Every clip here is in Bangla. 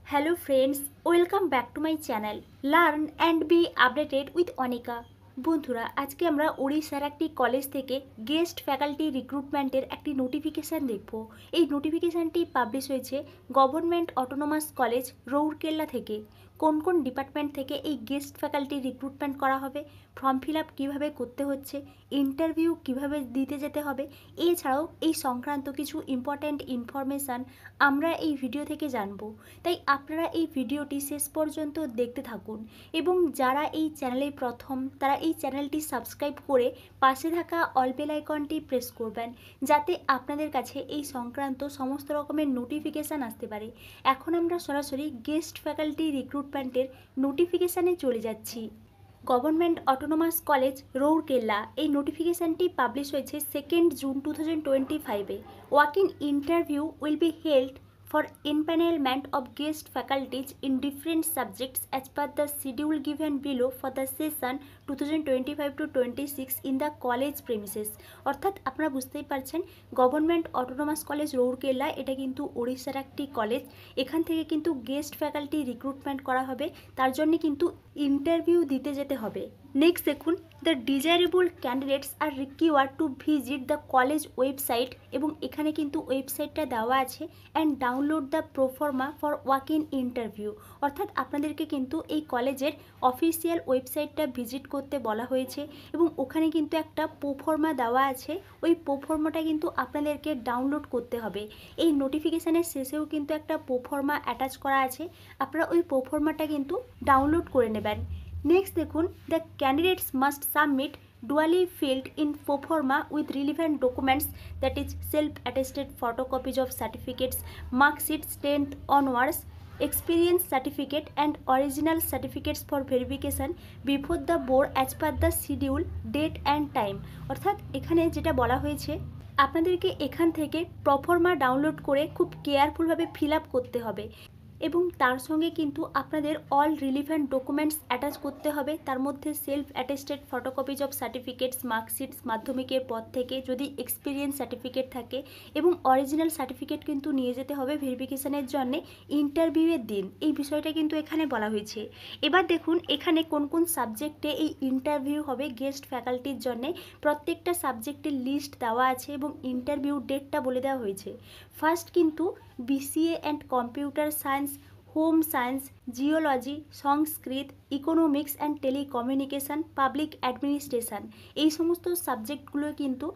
Hello friends, welcome back to my channel. Learn and be updated with Onika. বন্ধুরা আজকে আমরা ওড়িশার একটি কলেজ থেকে গেস্ট ফ্যাকাল্টি রিক্রুটমেন্টের একটি নোটিফিকেশান দেখব। এই নোটিফিকেশানটি পাবলিশ হয়েছে গভর্নমেন্ট অটোনোমাস কলেজ রৌরকেল্লা থেকে। কোন কোন ডিপার্টমেন্ট থেকে এই গেস্ট ফ্যাকাল্টি রিক্রুটমেন্ট করা হবে, ফর্ম ফিল আপ কীভাবে করতে হচ্ছে, ইন্টারভিউ কীভাবে দিতে যেতে হবে, এছাড়াও এই সংক্রান্ত কিছু ইম্পর্ট্যান্ট ইনফরমেশান আমরা এই ভিডিও থেকে জানব। তাই আপনারা এই ভিডিওটি শেষ পর্যন্ত দেখতে থাকুন এবং যারা এই চ্যানেলে প্রথম তারা এই চ্যানেলটি সাবস্ক্রাইব করে পাশে থাকা অল বেল আইকনটি প্রেস করবেন, যাতে আপনাদের কাছে এই সংক্রান্ত সমস্ত রকমের নোটিফিকেশান আসতে পারে। এখন আমরা সরাসরি গেস্ট ফ্যাকাল্টি রিক্রুটমেন্টের নোটিফিকেশানে চলে যাচ্ছি। গভর্নমেন্ট অটোনোমাস কলেজ রৌরকেল্লা এই নোটিফিকেশানটি পাবলিশ হয়েছে 2 জুন 2025-এ। Walk in interview will be held for empanelment of guest faculties in different subjects as per the schedule given below for the session 2025-26 in the college premises। অর্থাৎ আপনারা বুঝতেই পারছেন গভর্নমেন্ট অটোনোমাস কলেজ রৌরকেল্লা এটা কিন্তু ওড়িশার একটি কলেজ। এখান থেকে কিন্তু গেস্ট ফ্যাকাল্টি রিক্রুটমেন্ট করা হবে, তার জন্য কিন্তু ইন্টারভিউ দিতে যেতে হবে। নেক্সট দেখুন, the desirable candidates are required to visit the college website, এবং এখানে কিন্তু ওয়েবসাইটটা দেওয়া আছে, and download the proforma for walk in interview. অর্থাৎ আপনাদেরকে কিন্তু এই কলেজের অফিসিয়াল ওয়েবসাইটটা ভিজিট করতে বলা হয়েছে এবং ওখানে কিন্তু একটা প্রোফর্মা দেওয়া আছে। ওই প্রোফর্মাটা কিন্তু আপনাদেরকে ডাউনলোড করতে হবে। এই নোটিফিকেশানের শেষেও কিন্তু একটা প্রোফর্মা অ্যাটাচ করা আছে, আপনারা ওই প্রোফর্মাটা কিন্তু ডাউনলোড করে নেবেন। নেক্সট দেখুন, the candidates must submit duly filled in pro forma with relevant documents, that is self-attested photocopies of certificates, mark sheets 10th onwards, experience certificate and original certificates for verification before the board as per the schedule, date and time। অর্থাৎ এখানে যেটা বলা হয়েছে আপনাদেরকে এখান থেকে প্রফর্মা ডাউনলোড করে খুব কেয়ারফুলভাবে ফিল আপ করতে হবে এবং তার সঙ্গে কিন্তু আপনাদের অল রিলিভেন্ট ডকুমেন্টস অ্যাটাচ করতে হবে। তার মধ্যে self attested photocopies of certificates, marksheets মাধ্যমিকের পর থেকে যদি এক্সপিরিয়েন্স সার্টিফিকেট থাকে, এবং অরিজিনাল সার্টিফিকেট কিন্তু নিয়ে যেতে হবে ভেরিফিকেশানের জন্য ইন্টারভিউয়ের দিন। এই বিষয়টা কিন্তু এখানে বলা হয়েছে। এবার দেখুন এখানে কোন কোন সাবজেক্টে এই ইন্টারভিউ হবে গেস্ট ফ্যাকাল্টির জন্য। প্রত্যেকটা সাবজেক্টের লিস্ট দেওয়া আছে এবং ইন্টারভিউ ডেটটা বলে দেওয়া হয়েছে। ফার্স্ট কিন্তু BCA and computer science, home science, geology, Sanskrit, economics and telecommunication, public administration, এই সমস্ত সাবজেক্টগুলো কিন্তু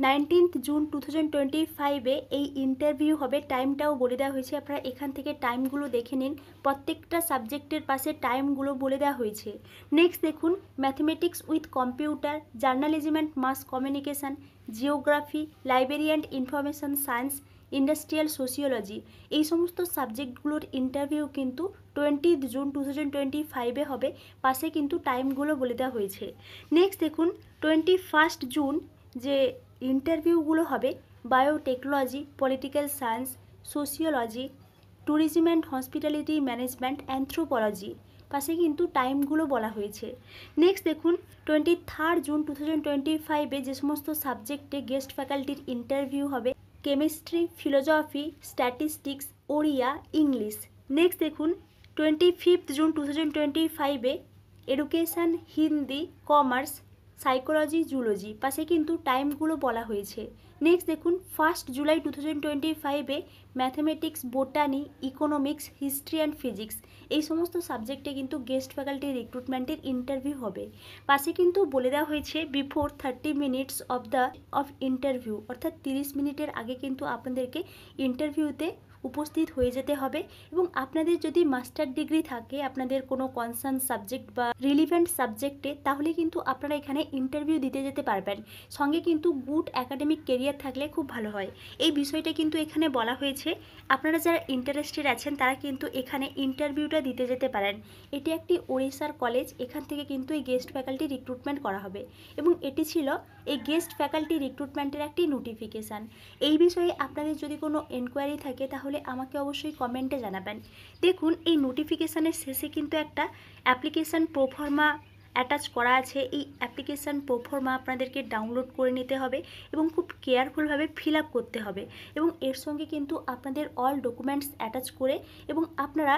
19 জুন 2025-এ এই ইন্টারভিউ হবে। টাইমটাও বলে দেওয়া হয়েছে, আপনারা এখান থেকে টাইমগুলো দেখে নিন। প্রত্যেকটা সাবজেক্টের পাশে টাইমগুলো বলে দেওয়া হয়েছে। নেক্সট দেখুন, mathematics with computer, journalism and mass communication, geography, library and information science, industrial sociology, এই সমস্ত সাবজেক্টগুলোর ইন্টারভিউ কিন্তু 20 জুন 2025-এ হবে। পাশে কিন্তু টাইমগুলো বলে দেওয়া হয়েছে। নেক্সট দেখুন, 21 জুন যে ইন্টারভিউগুলো হবে biotechnology, political science, sociology, tourism and hospitality management, anthropology, পাশে কিন্তু টাইমগুলো বলা হয়েছে। নেক্সট দেখুন, 23 জুন 2025-এ যে সমস্ত সাবজেক্টে গেস্ট ফ্যাকাল্টির ইন্টারভিউ হবে chemistry, philosophy, statistics, Odia, English. Next দেখুন, 25 জুন 2025-এ education, Hindi, commerce, psychology, zoology, পাশে কিন্তু টাইমগুলো বলা হয়েছে। নেক্সট দেখুন, 1 জুলাই 2025-এ mathematics, botany, economics, history and physics, এই সমস্ত সাবজেক্টে কিন্তু গেস্ট ফ্যাকাল্টি রিক্রুটমেন্টের ইন্টারভিউ হবে। পাশে কিন্তু বলে দেওয়া হয়েছে বিফোর 30 মিনিটস অফ ইন্টারভিউ, অর্থাৎ 30 মিনিটের আগে কিন্তু আপনাদেরকে ইন্টারভিউতে উপস্থিত হয়ে যেতে হবে। এবং আপনাদের যদি মাস্টার ডিগ্রি থাকে আপনাদের কোনো কনসার্ন সাবজেক্ট বা রিলিভেন্ট সাবজেক্টে, তাহলে কিন্তু আপনারা এখানে ইন্টারভিউ দিতে যেতে পারবেন। সঙ্গে কিন্তু গুড অ্যাকাডেমিক কেরিয়ার থাকলে খুব ভালো হয়। এই বিষয়টা কিন্তু এখানে বলা হয়েছে। আপনারা যারা ইন্টারেস্টেড আছেন তারা কিন্তু এখানে ইন্টারভিউটা দিতে যেতে পারেন। এটি একটি ওড়িশার কলেজ, এখান থেকে কিন্তু এই গেস্ট ফ্যাকাল্টি রিক্রুটমেন্ট করা হবে এবং এটি ছিল এই গেস্ট ফ্যাকাল্টি রিক্রুটমেন্টের একটি নোটিফিকেশান। এই বিষয়ে আপনাদের যদি কোনো এনকোয়ারি থাকে তাহলে আমাকে অবশ্যই কমেন্টে জানাবেন। দেখুন এই নোটিফিকেশানের শেষে কিন্তু একটা অ্যাপ্লিকেশান প্রোফর্মা অ্যাটাচ করা আছে। এই অ্যাপ্লিকেশান প্রোফর্মা আপনাদেরকে ডাউনলোড করে নিতে হবে এবং খুব কেয়ারফুলভাবে ফিল আপ করতে হবে এবং এর সঙ্গে কিন্তু আপনাদের অল ডকুমেন্টস অ্যাটাচ করে এবং আপনারা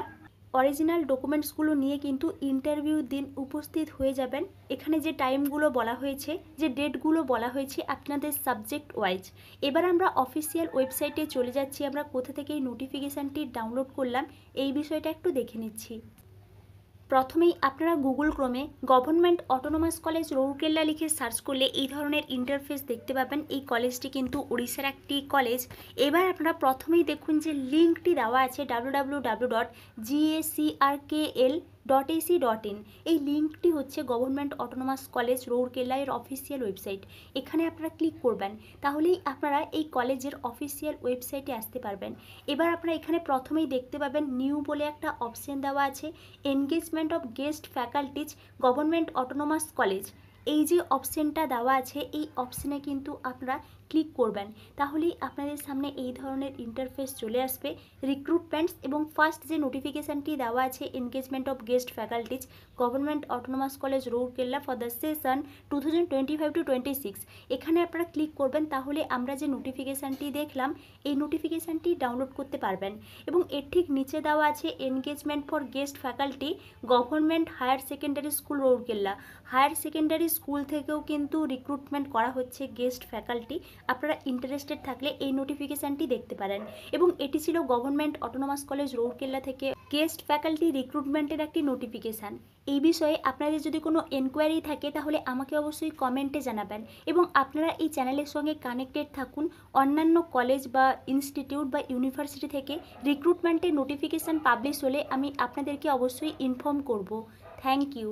অরিজিনাল ডকুমেন্টসগুলো নিয়ে কিন্তু ইন্টারভিউ দিন উপস্থিত হয়ে যাবেন। এখানে যে টাইমগুলো বলা হয়েছে, যে ডেটগুলো বলা হয়েছে আপনাদের সাবজেক্ট ওয়াইজ। এবার আমরা অফিসিয়াল ওয়েবসাইটে চলে যাচ্ছি। আমরা কোথা থেকে এই নোটিফিকেশানটি ডাউনলোড করলাম এই বিষয়টা একটু দেখে নিচ্ছি। প্রথমেই আপনারা গুগল ক্রোমে গভর্নমেন্ট অটোনোমাস কলেজ রৌরকেল্লা লিখে সার্চ করলে এই ধরনের ইন্টারফেস দেখতে পাবেন। এই কলেজটি কিন্তু উড়িষ্যার একটি কলেজ। এবার আপনারা প্রথমেই দেখুন যে লিঙ্কটি দেওয়া আছে www.gacrkl.ac.in। এই লিঙ্কটি হচ্ছে গভর্নমেন্ট অটোনোমাস কলেজ রৌরকেল্লা এর অফিসিয়াল ওয়েবসাইট। এখানে আপনারা ক্লিক করবেন, তাহলেই আপনারা এই কলেজের অফিসিয়াল ওয়েবসাইটে আসতে পারবেন। এবার আপনারা এখানে প্রথমেই দেখতে পাবেন নিউ বলে একটা অপশন দেওয়া আছে, engagement of guest faculties government autonomous college. এই যে অপশনটা দেওয়া আছে এই অপশনে কিন্তু আপনারা ক্লিক করবেন, তাহলেই আপনাদের সামনে এই ধরনের ইন্টারফেস চলে আসবে। রিক্রুটমেন্টস এবং ফার্স্ট যে নোটিফিকেশানটি দেওয়া আছে engagement of guest faculties government autonomous college Rourkela for the session 2025-26, এখানে আপনারা ক্লিক করবেন, তাহলে আমরা যে নোটিফিকেশানটি দেখলাম এই নোটিফিকেশানটি ডাউনলোড করতে পারবেন। এবং এর ঠিক নিচে দেওয়া আছে engagement for guest faculty government higher secondary school Rourkela. Higher secondary school থেকেও কিন্তু রিক্রুটমেন্ট করা হচ্ছে গেস্ট ফ্যাকাল্টি। আপনারা ইন্টারেস্টেড থাকলে এই নোটিফিকেশানটি দেখতে পারেন। এবং এটি ছিল গভর্নমেন্ট অটোনোমাস কলেজ রৌরকেল্লা থেকে গেস্ট ফ্যাকাল্টি রিক্রুটমেন্টের একটি নোটিফিকেশান। এই বিষয়ে আপনাদের যদি কোনো এনকোয়ারি থাকে তাহলে আমাকে অবশ্যই কমেন্টে জানাবেন এবং আপনারা এই চ্যানেলের সঙ্গে কানেক্টেড থাকুন। অন্যান্য কলেজ বা ইনস্টিটিউট বা ইউনিভার্সিটি থেকে রিক্রুটমেন্টের নোটিফিকেশান পাবলিশ হলে আমি আপনাদেরকে অবশ্যই ইনফর্ম করব। Thank you.